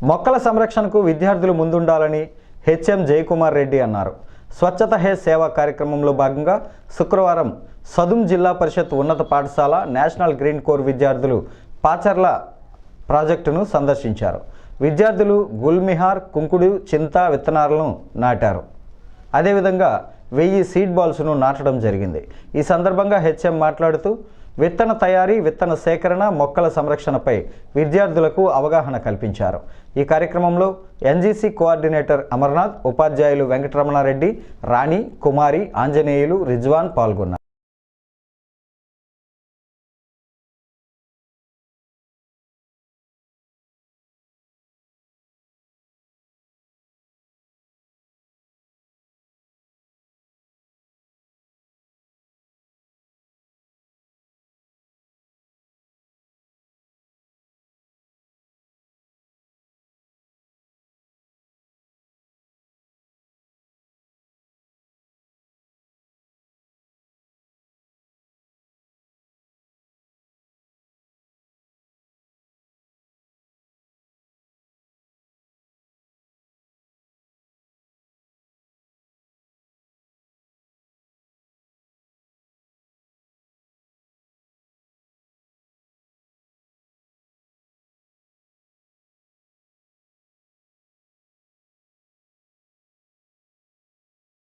మొక్కల సంరక్షణకు విద్యార్థులు ముందుండాలని హెచ్ఎం జయకుమార్ రెడ్డి అన్నారు. స్వచ్ఛత హే సేవ కార్యక్రమంలో భాగంగా శుక్రవారం సదుం జిల్లా పరిషత్ ఉన్నత పాఠశాల నేషనల్ గ్రీన్ కోర్ విద్యార్థులు పాచర్ల ప్రాజెక్టును సందర్శించారు. విద్యార్థులు గుల్మిహార్, కుంకుడు, చింత విత్తనాలను నాటారు. అదేవిధంగా 1000 సీడ్ బాల్స్ను నాటడం జరిగింది. ఈ సందర్భంగా హెచ్ఎం మాట్లాడుతూ విత్తన తయారీ, విత్తన సేకరణ, మొక్కల సంరక్షణపై విద్యార్థులకు అవగాహన కల్పించారు. ఈ కార్యక్రమంలో ఎన్జీసీ కోఆర్డినేటర్ అమర్నాథ్, ఉపాధ్యాయులు వెంకటరమణారెడ్డి, రాణి, కుమారి, ఆంజనేయులు, రిజ్వాన్ పాల్గొన్నారు.